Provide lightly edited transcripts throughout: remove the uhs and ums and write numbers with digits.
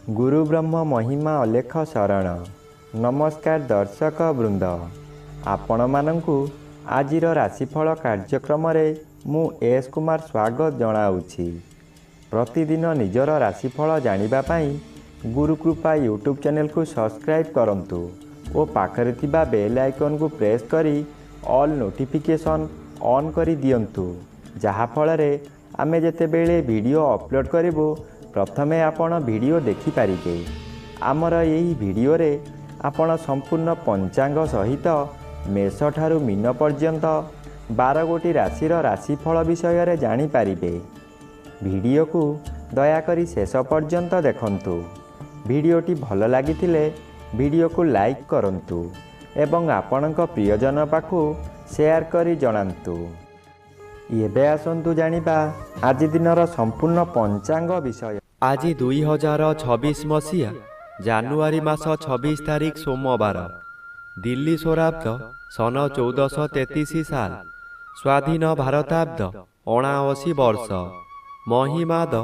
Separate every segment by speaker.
Speaker 1: गुरु ब्रह्म महिमा अलेख शरण। नमस्कार दर्शक वृंद, आपण मानंकु आजिर राशिफल कार्यक्रम मु एस कुमार स्वागत जनाऊँगी। प्रतिदिन निजर राशिफल जानिबा पाई गुरुकृपा यूट्यूब चैनल को सब्सक्राइब करंतु और पाखरे थिबा बेल आइकन को प्रेस करी ऑल नोटिफिकेशन ऑन करी दियंतु, जहा फଳରେ आमे जेतेबेले वीडियो अपलोड करिवो प्रथमे आपण वीडियो देखि पारिबे। आमर यही वीडियो रे आपण संपूर्ण पंचांग सहित मेष ठारू मीन पर्यंत 12 गोटी राशिर राशिफल विषय रे जानि पारिबे। वीडियो को दयाकरी शेष पर्यंत देखंतु। वीडियोटी भल लागिथिले वीडियो को लाइक करंतु एवं आपणक प्रियजन पाखु शेयर करी जणांतु। एबे आसंतु जानिबा आज दिनर संपूर्ण पंचांग विषय।
Speaker 2: आज 2026 मसीहा जानुआरी मास 26 तारिख सोमवार, दिल्ली स्वराब्द सन 1433 साल, स्वाधीन भारताब्द 79 वर्ष, महिमाद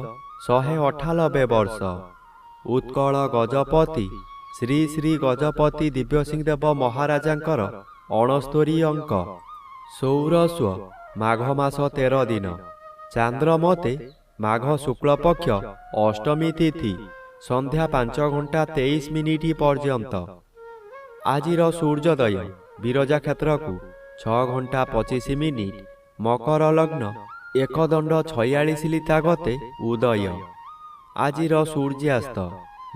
Speaker 2: 198 वर्ष, उत्कल गजपति श्री श्री गजपति दिव्यसिंहदेव महाराजांकर 69 अंक, सौरस्व माघ मास 13 दिन, चांद्रमते माघ शुक्ल पक्ष अष्टमी तिथि संध्या 5 घंटा 23 मिनिट पर्यंत। आजिर सूर्योदय विरजा क्षेत्र को 6 घंटा 25 मिनिट, मकर लग्न 1 दंड 46 लिता गते उदय। आजिर सूर्यास्त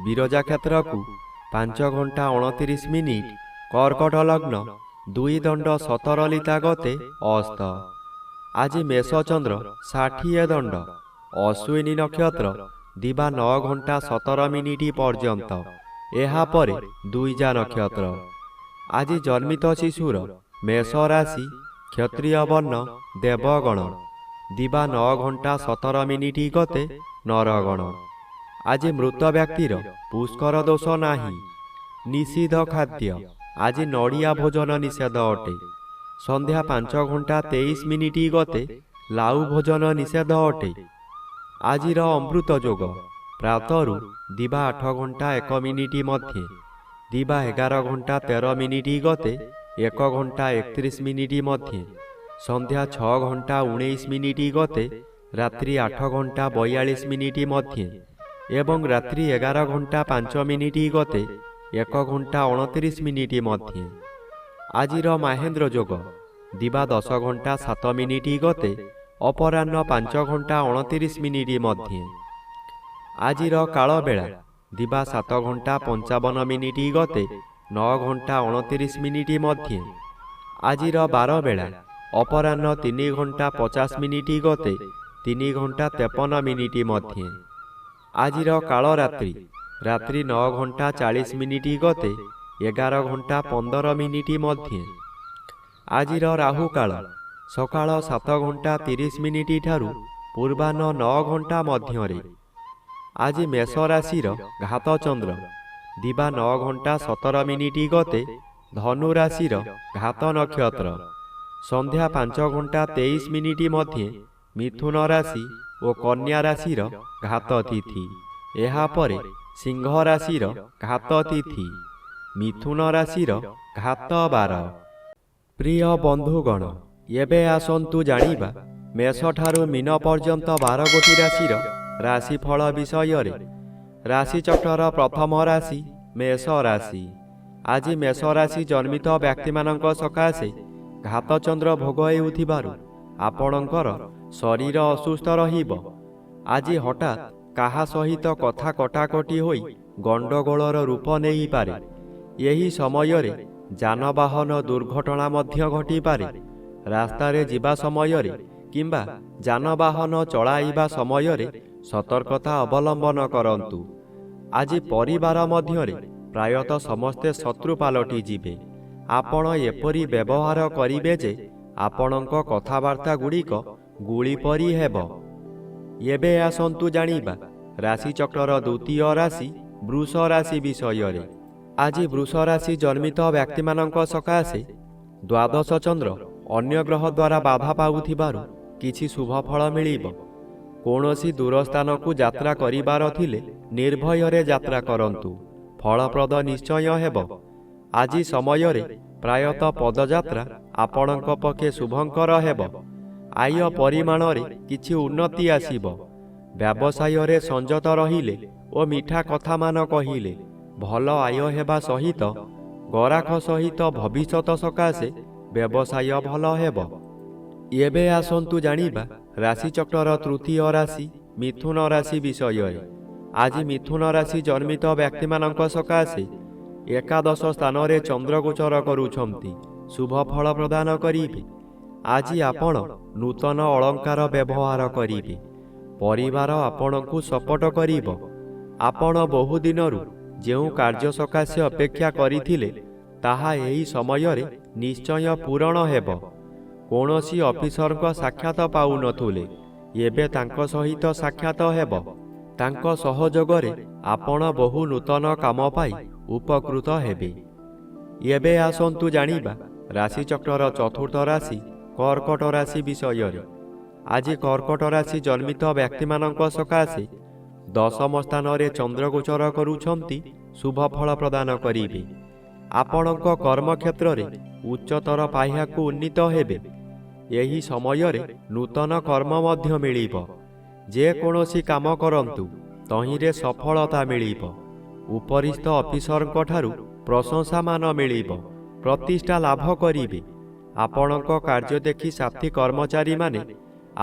Speaker 2: विरजा क्षेत्र को 5 घंटा 29 मिनिट, कर्कट लग्न 2 दंड 17 लिता गते अस्त। आज मेष चंद्र 60 दंड, अश्विनी नक्षत्र दिबा 9 घंटा 17 मिनिट पर्यंत, एहा परे दुईजा नक्षत्र। आज जन्मित शिशुर मेष राशि, क्षत्रिय वर्ण देवगण, दिबा 9 घंटा 17 मिनिट गते नरगण। आज मृत व्यक्तिर पुष्कर दोष नाही। निषिद्ध खाद्य आज नड़िया भोजन निषेध अटे। संध्या 5 घंटा 23 मिनिट गते लाउ भोजन निषेध अटे। आजिर अमृत जोग प्रातरु दिबा 8 घंटा 1 मिनिट मध्य, दिबा 11 घंटा 13 मिनिट गते 1 घंटा 31 मिनिट मध्य, संध्या 6 घंटा 19 मिनिट गते रात्रि 8 घंटा 42 मिनिट मध्य एवं रात्रि 11 घंटा 5 मिनिट गते 1 घंटा 29 मिनिट मध्य। आजिर महेंद्र जोग दिबा 10 घंटा 7 मिनिट गते अपराह्न 5 घंटा 29 मिनिट मध्य। आजिर काल बेला दिबा 7 घंटा 55 मिनिट गते 9 घंटा 29 मिनिट मध्य। आजिर 12 बेला अपराह्न 3 घंटा 50 मिनिट गते 3 घंटा 53 मिनिट मध्य। आजिर काल रात्रि रात्रि 9 घंटा 40 मिनिट गते 11 घंटा 15 मिनिट मध्य। आजिर राहु काल सकाळ 7 घंटा 30 मिनिट ठारू पूर्वाह्न 9 घंटा मध्य। आज मेष राशि घात चंद्र दिबा 9 घंटा 17 मिनिट गते धनु राशि घात नक्षत्र, संध्या 5 घंटा 23 मिनिट मध्य मिथुन राशि और कन्या राशि घात तिथि। एहा परे सिंह राशि घात तिथि, मिथुन राशि घात 12। प्रिय बंधुगण, एबे आसंतु जानिबा मेष ठारू मीन पर्यंत 12 गोटी राशिर राशिफल विषय रे। राशि चक्र प्रथम राशि मेष राशि। आज मेष राशि जन्मित व्यक्ति मानक सकाशे घात चंद्र भोग हेउथिबारु आपणकर शरीर असुस्थ रहिब। आज हठात काहा सहित कथा कटाकटी होई गंडगोलर रूप नेई पारे। यही समय रे जानवाहन दुर्घटना मध्य घटी पारे। रास्ता रे जिबा समय रे किंबा जानवाहन चलाइबा समय रे सतर्कता अवलंबन करंतु। आज परिवार मध्य रे प्रायतः समस्ते शत्रु पालटी जिबे। आपण एपरी व्यवहार करिबे जे आपणक कथावार्ता गुड़िक गुली परी हेब। एबे आसंतु जानिबा राशि चक्र द्वितीय राशि वृष राशि विषय रे। आज वृष राशि जन्मित व्यक्ति मानक सकाशे द्वादश चंद्र अन्य ग्रह द्वारा बाधा पाउथिबारु किछि शुभ फल मिलिब। कौनसी दूर स्थान को यात्रा करिबार थिले ନିର୍ଭୟରେ ଯାତ୍ରା କରନ୍ତୁ, ଫଳପ୍ରଦ ନିଶ୍ଚୟ ହେବ। ଆଜି ସମୟରେ ପ୍ରାୟତଃ ପଦଯାତ୍ରା ଆପଣଙ୍କ ପକ୍ଷେ ଶୁଭଙ୍କର ହେବ। ଆୟ ପରିମାଣରେ କିଛି ଉନ୍ନତି ଆସିବ। ବ୍ୟବସାୟରେ ସଂଯତ ରହିଲେ ଓ ମିଠା କଥାମାନ କହିଲେ ଭଲ ଆୟ ହେବା ସହିତ ଗରାଖ ସହିତ ଭବିଷ୍ୟତ ସକାଶେ ବ୍ୟବସାୟ ଭଲ ହେବ। ଏବେ ଆସନ୍ତୁ ଜାଣିବା ରାଶିଚକ୍ରର ତୃତୀୟ ରାଶି ମିଥୁନ ରାଶି ବିଷୟରେ। ଆଜି ମିଥୁନ ରାଶି ଜନ୍ମିତ ବ୍ୟକ୍ତିମାନଙ୍କ ସକାଶେ ଏକାଦଶ ସ୍ଥାନରେ ଚନ୍ଦ୍ର ଗୋଚର କରୁଛନ୍ତି, ଶୁଭ ଫଳ ପ୍ରଦାନ କରିବେ। ଆଜି ଆପଣ ନୂତନ ଅଳଙ୍କାର ବ୍ୟବହାର କରିବେ। ପରିବାର ଆପଣଙ୍କୁ ସପୋର୍ଟ କରିବ। ଆପଣ ବହୁଦିନରୁ ଯେଉଁ କାର୍ଯ୍ୟ ସକାଶେ ଅପେକ୍ଷା କରିଥିଲେ ତାହା ଏହି ସମୟରେ ନିଶ୍ଚୟ ପୂରଣ ହେବ। କୌଣସି ଅଫିସରଙ୍କ ସାକ୍ଷାତ ପାଉନଥିଲେ, ଏବେ ତାଙ୍କ ସହିତ ସାକ୍ଷାତ ହେବ। ତାଙ୍କ ସହଯୋଗରେ ଆପଣ ବହୁ ନୂତନ କାମ ପାଇ ଉପକୃତ ହେବେ। ଏବେ ଆସନ୍ତୁ ଜାଣିବା ରାଶିଚକ୍ରର ଚତୁର୍ଥ ରାଶି କର୍କଟ ରାଶି ବିଷୟରେ। ଆଜି କର୍କଟ ରାଶି ଜନ୍ମିତ ବ୍ୟକ୍ତିମାନଙ୍କ ସକାଶେ ଦଶମ ସ୍ଥାନରେ ଚନ୍ଦ୍ର ଗୋଚର କରୁଛନ୍ତି, ଶୁଭ ଫଳ ପ୍ରଦାନ କରିବେ। ଆପଣଙ୍କ କର୍ମକ୍ଷେତ୍ରରେ ଉଚ୍ଚତର ପାହ୍ୟାକୁ ଉନ୍ନୀତ ହେବେ। ଏହି ସମୟରେ ନୂତନ କର୍ମ ମଧ୍ୟ ମିଳିବ। ଯେକୌଣସି କାମ କରନ୍ତୁ ତହିଁରେ ସଫଳତା ମିଳିବ। ଉପରିସ୍ଥ ଅଫିସରଙ୍କ ଠାରୁ ପ୍ରଶଂସାମାନ ମିଳିବ। ପ୍ରତିଷ୍ଠା ଲାଭ କରିବେ। ଆପଣଙ୍କ କାର୍ଯ୍ୟ ଦେଖି ସାଥୀ କର୍ମଚାରୀମାନେ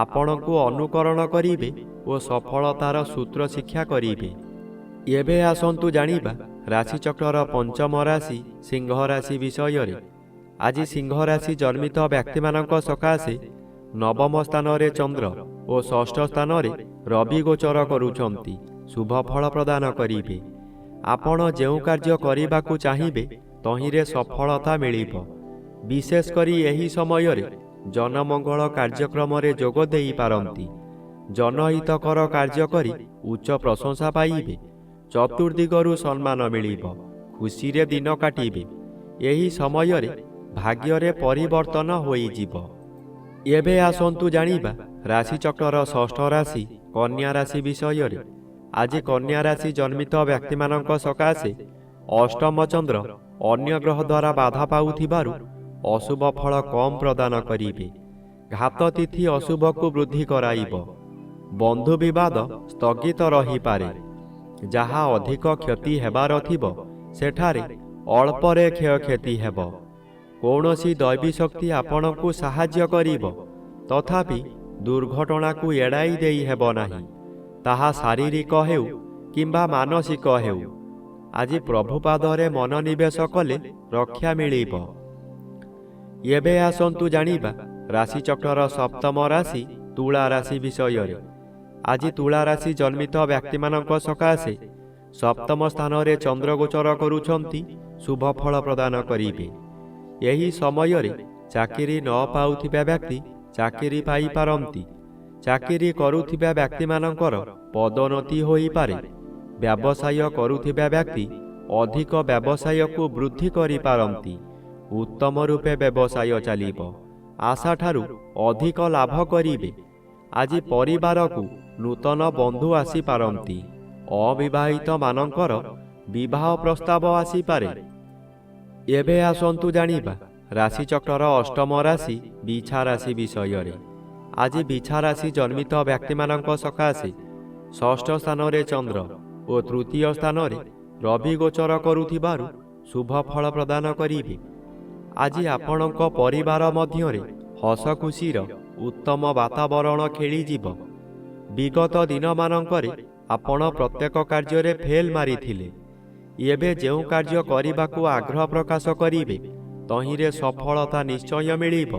Speaker 2: ଆପଣଙ୍କୁ ଅନୁକରଣ କରିବେ ଓ ସଫଳତାର ସୂତ୍ର ଶିକ୍ଷା କରିବେ। ଏବେ ଆସନ୍ତୁ ଜାଣିବା ରାଶିଚକ୍ରର ପଞ୍ଚମ ରାଶି ସିଂହ ରାଶି ବିଷୟରେ। ଆଜି ସିଂହ ରାଶି ଜନ୍ମିତ ବ୍ୟକ୍ତିମାନଙ୍କ ସକାଶେ ନବମ ସ୍ଥାନରେ ଚନ୍ଦ୍ର ଓ ଷଷ୍ଠ ସ୍ଥାନରେ ରବି ଗୋଚର କରୁଛନ୍ତି, ଶୁଭ ଫଳ ପ୍ରଦାନ କରିବେ। ଆପଣ ଯେଉଁ କାର୍ଯ୍ୟ କରିବାକୁ ଚାହିଁବେ ତହିଁରେ ସଫଳତା ମିଳିବ। ବିଶେଷ କରି ଏହି ସମୟରେ ଜନମଙ୍ଗଳ କାର୍ଯ୍ୟକ୍ରମରେ ଯୋଗ ଦେଇପାରନ୍ତି। ଜନହିତକର କାର୍ଯ୍ୟ କରି ଉଚ୍ଚ ପ୍ରଶଂସା ପାଇବେ। ଚତୁର୍ଦିଗରୁ ସମ୍ମାନ ମିଳିବ। ଖୁସିରେ ଦିନ କାଟିବେ। ଏହି ସମୟରେ ଭାଗ୍ୟରେ ପରିବର୍ତ୍ତନ ହୋଇଯିବ। ଏବେ ଆସନ୍ତୁ ଜାଣିବା ରାଶିଚକ୍ରର ଷଷ୍ଠ ରାଶି କନ୍ୟା ରାଶି ବିଷୟରେ। ଆଜି କନ୍ୟା ରାଶି ଜନ୍ମିତ ବ୍ୟକ୍ତିମାନଙ୍କ ସକାଶେ ଅଷ୍ଟମ ଚନ୍ଦ୍ର ଅନ୍ୟ ଗ୍ରହ ଦ୍ୱାରା ବାଧା ପାଉଥିବାରୁ ଅଶୁଭ ଫଳ କମ୍ ପ୍ରଦାନ କରିବେ। ଘାତ ତିଥି ଅଶୁଭକୁ ବୃଦ୍ଧି କରାଇବ। ବନ୍ଧୁ ବିବାଦ ସ୍ଥଗିତ ରହିପାରେ। ଯାହା ଅଧିକ କ୍ଷତି ହେବାର ଥିବ ସେଠାରେ ଅଳ୍ପରେ କ୍ଷୟକ୍ଷତି ହେବ। କୌଣସି ଦୈବୀ ଶକ୍ତି ଆପଣଙ୍କୁ ସାହାଯ୍ୟ କରିବ। ତଥାପି ଦୁର୍ଘଟଣାକୁ ଏଡ଼ାଇ ଦେଇ ହେବ ନାହିଁ। ତାହା ଶାରୀରିକ ହେଉ କିମ୍ବା ମାନସିକ ହେଉ। ଆଜି ପ୍ରଭୁପାଦରେ ମନୋନିବେଶ କଲେ ରକ୍ଷା ମିଳିବ। ଏବେ ଆସନ୍ତୁ ଜାଣିବା ରାଶିଚକ୍ରର ସପ୍ତମ ରାଶି ତୁଳା ରାଶି ବିଷୟରେ। ଆଜି ତୁଳା ରାଶି ଜନ୍ମିତ ବ୍ୟକ୍ତିମାନଙ୍କ ସକାଶେ ସପ୍ତମ ସ୍ଥାନରେ ଚନ୍ଦ୍ର ଗୋଚର କରୁଛନ୍ତି, ଶୁଭ ଫଳ ପ୍ରଦାନ କରିବେ। ଏହି ସମୟରେ ଚାକିରି ନ ପାଉଥିବା ବ୍ୟକ୍ତି ଚାକିରି ପାଇପାରନ୍ତି। ଚାକିରି କରୁଥିବା ବ୍ୟକ୍ତିମାନଙ୍କର ପଦୋନ୍ନତି ହୋଇପାରେ। ବ୍ୟବସାୟ କରୁଥିବା ବ୍ୟକ୍ତି ଅଧିକ ବ୍ୟବସାୟକୁ ବୃଦ୍ଧି କରିପାରନ୍ତି। ଉତ୍ତମ ରୂପେ ବ୍ୟବସାୟ ଚାଲିବ। ଆଶାଠାରୁ ଅଧିକ ଲାଭ କରିବେ। ଆଜି ପରିବାରକୁ ନୂତନ ବନ୍ଧୁ ଆସିପାରନ୍ତି। ଅବିବାହିତ ମାନଙ୍କର ବିବାହ ପ୍ରସ୍ତାବ ଆସିପାରେ। ଏବେ ଆସନ୍ତୁ ଜାଣିବା ରାଶିଚକ୍ରର ଅଷ୍ଟମ ରାଶି ବିଛା ରାଶି ବିଷୟରେ। ଆଜି ବିଛା ରାଶି ଜନ୍ମିତ ବ୍ୟକ୍ତିମାନଙ୍କ ସକାଶେ ଷଷ୍ଠ ସ୍ଥାନରେ ଚନ୍ଦ୍ର ଓ ତୃତୀୟ ସ୍ଥାନରେ ରବି ଗୋଚର କରୁଥିବାରୁ ଶୁଭ ଫଳ ପ୍ରଦାନ କରିବେ। ଆଜି ଆପଣଙ୍କ ପରିବାର ମଧ୍ୟରେ ହସ ଖୁସିର ଉତ୍ତମ ବାତାବରଣ ଖେଳିଯିବ। ବିଗତ ଦିନମାନଙ୍କରେ ଆପଣ ପ୍ରତ୍ୟେକ କାର୍ଯ୍ୟରେ ଫେଲ୍ ମାରିଥିଲେ। ଏବେ ଯେଉଁ କାର୍ଯ୍ୟ କରିବାକୁ ଆଗ୍ରହ ପ୍ରକାଶ କରିବେ ତହିଁରେ ସଫଳତା ନିଶ୍ଚୟ ମିଳିବ।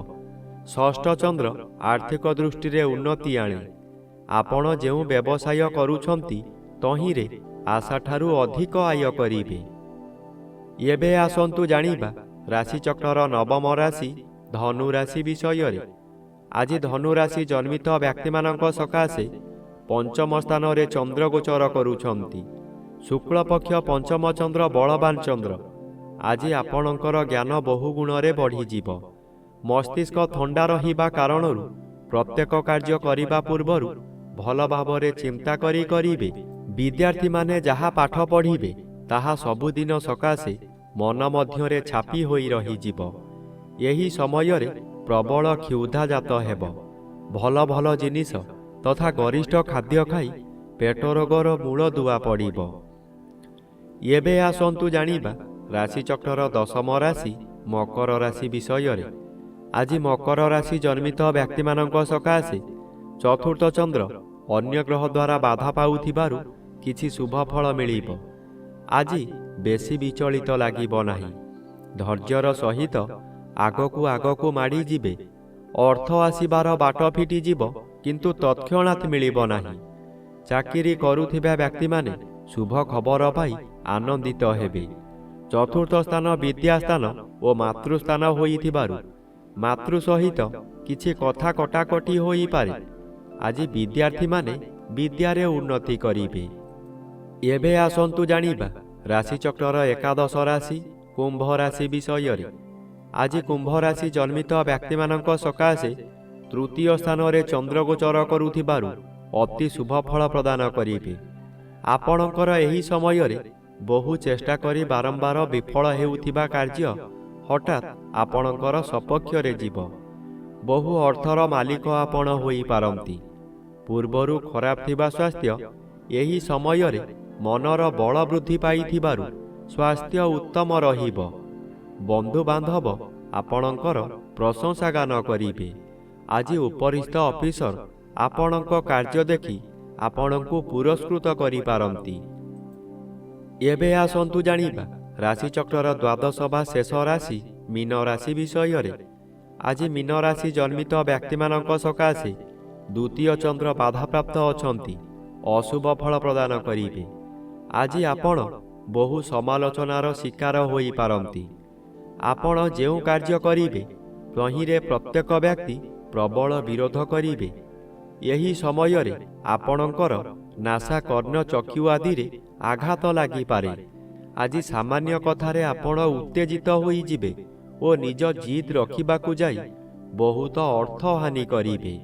Speaker 2: ଷଷ୍ଠ ଚନ୍ଦ୍ର ଆର୍ଥିକ ଦୃଷ୍ଟିରେ ଉନ୍ନତି ଆଣେ। ଆପଣ ଯେଉଁ ବ୍ୟବସାୟ କରୁଛନ୍ତି ତହିଁରେ ଆଶାଠାରୁ ଅଧିକ ଆୟ କରିବେ। ଏବେ ଆସନ୍ତୁ ଜାଣିବା ରାଶିଚକ୍ରର ନବମ ରାଶି ଧନୁ ରାଶି ବିଷୟରେ। ଆଜି ଧନୁ ରାଶି ଜନ୍ମିତ ବ୍ୟକ୍ତିମାନଙ୍କ ସକାଶେ ପଞ୍ଚମ ସ୍ଥାନରେ ଚନ୍ଦ୍ର ଗୋଚର କରୁଛନ୍ତି। ଶୁକ୍ଳପକ୍ଷ ପଞ୍ଚମ ଚନ୍ଦ୍ର ବଳବାନ ଚନ୍ଦ୍ର। ଆଜି ଆପଣଙ୍କର ଜ୍ଞାନ ବହୁ ଗୁଣରେ ବଢ଼ିଯିବ। ମସ୍ତିଷ୍କ ଥଣ୍ଡା ରହିବା କାରଣରୁ ପ୍ରତ୍ୟେକ କାର୍ଯ୍ୟ କରିବା ପୂର୍ବରୁ ଭଲ ଭାବରେ ଚିନ୍ତା କରି କରିବେ। ବିଦ୍ୟାର୍ଥୀମାନେ ଯାହା ପାଠ ପଢ଼ିବେ ତାହା ସବୁଦିନ ସକାଶେ ମନ ମଧ୍ୟରେ ଛାପି ହୋଇ ରହିଯିବ। ଏହି ସମୟରେ ପ୍ରବଳ କ୍ଷୁଧାଜାତ ହେବ। ଭଲ ଭଲ ଜିନିଷ ତଥା ଗରିଷ୍ଠ ଖାଦ୍ୟ ଖାଇ ପେଟ ରୋଗର ମୂଳଦୁଆ ପଡ଼ିବ। ଏବେ ଆସନ୍ତୁ ଜାଣିବା ରାଶିଚକ୍ରର ଦଶମ ରାଶି ମକର ରାଶି ବିଷୟରେ। ଆଜି ମକର ରାଶି ଜନ୍ମିତ ବ୍ୟକ୍ତିମାନଙ୍କ ସକାଶେ ଚତୁର୍ଥ ଚନ୍ଦ୍ର ଅନ୍ୟ ଗ୍ରହ ଦ୍ୱାରା ବାଧା ପାଉଥିବାରୁ କିଛି ଶୁଭ ଫଳ ମିଳିବ। ଆଜି ବେଶୀ ବିଚଳିତ ଲାଗିବ ନାହିଁ। ଧୈର୍ଯ୍ୟର ସହିତ ଆଗକୁ ଆଗକୁ ମାଡ଼ି ଯିବେ। ଅର୍ଥ ଆସିବାର ବାଟ ଫିଟିଯିବ, କିନ୍ତୁ ତତ୍କ୍ଷଣାତ୍ ମିଳିବ ନାହିଁ। ଚାକିରି କରୁଥିବା ବ୍ୟକ୍ତିମାନେ ଶୁଭ ଖବର ପାଇ ଆନନ୍ଦିତ ହେବେ। ଚତୁର୍ଥ ସ୍ଥାନ ବିଦ୍ୟାସ୍ଥାନ ଓ ମାତୃସ୍ଥାନ ହୋଇଥିବାରୁ ମାତୃ ସହିତ କିଛି କଥା କଟାକଟି ହୋଇପାରେ। ଆଜି ବିଦ୍ୟାର୍ଥୀମାନେ ବିଦ୍ୟାରେ ଉନ୍ନତି କରିବେ। ଏବେ ଆସନ୍ତୁ ଜାଣିବା ରାଶିଚକ୍ରର ଏକାଦଶ ରାଶି କୁମ୍ଭ ରାଶି ବିଷୟରେ। ଆଜି କୁମ୍ଭ ରାଶି ଜନ୍ମିତ ବ୍ୟକ୍ତିମାନଙ୍କ ସକାଶେ ତୃତୀୟ ସ୍ଥାନରେ ଚନ୍ଦ୍ର ଗୋଚର କରୁଥିବାରୁ ଅତି ଶୁଭ ଫଳ ପ୍ରଦାନ କରିବେ। ଆପଣଙ୍କର ଏହି ସମୟରେ ବହୁ ଚେଷ୍ଟା କରି ବାରମ୍ବାର ବିଫଳ ହେଉଥିବା କାର୍ଯ୍ୟ ହଠାତ୍ ଆପଣଙ୍କର ସପକ୍ଷରେ ଯିବ। ବହୁ ଅର୍ଥର ମାଲିକ ଆପଣ ହୋଇପାରନ୍ତି। ପୂର୍ବରୁ ଖରାପ ଥିବା ସ୍ୱାସ୍ଥ୍ୟ ଏହି ସମୟରେ ମନର ବଳ ବୃଦ୍ଧି ପାଇଥିବାରୁ ସ୍ୱାସ୍ଥ୍ୟ ଉତ୍ତମ ରହିବ। ବନ୍ଧୁବାନ୍ଧବ ଆପଣଙ୍କର ପ୍ରଶଂସା ଗାନ କରିବେ। ଆଜି ଉପରିସ୍ଥ ଅଫିସର ଆପଣଙ୍କ କାର୍ଯ୍ୟ ଦେଖି ଆପଣଙ୍କୁ ପୁରସ୍କୃତ କରିପାରନ୍ତି। ଏବେ ଆସନ୍ତୁ ଜାଣିବା ରାଶିଚକ୍ରର ଦ୍ୱାଦଶ ବା ଶେଷ ରାଶି ମୀନ ରାଶି ବିଷୟରେ। ଆଜି ମୀନ ରାଶି ଜନ୍ମିତ ବ୍ୟକ୍ତିମାନଙ୍କ ସକାଶେ ଦ୍ୱିତୀୟ ଚନ୍ଦ୍ର ବାଧାପ୍ରାପ୍ତ ଅଛନ୍ତି। ଅଶୁଭ ଫଳ ପ୍ରଦାନ କରିବେ। ଆଜି ଆପଣ ବହୁ ସମାଲୋଚନାର ଶିକାର ହୋଇପାରନ୍ତି। ଆପଣ ଯେଉଁ କାର୍ଯ୍ୟ କରିବେ ତହିଁରେ ପ୍ରତ୍ୟେକ ବ୍ୟକ୍ତି ପ୍ରବଳ ବିରୋଧ କରିବେ। ଏହି ସମୟରେ ଆପଣଙ୍କର ନାସା କର୍ଣ୍ଣ ଚକ୍ଷୁ ଆଦିରେ ଆଘାତ ଲାଗିପାରେ। ଆଜି ସାମାନ୍ୟ କଥାରେ ଆପଣ ଉତ୍ତେଜିତ ହୋଇଯିବେ ଓ ନିଜ ଜିଦ୍ ରଖିବାକୁ ଯାଇ ବହୁତ ଅର୍ଥ ହାନି କରିବେ।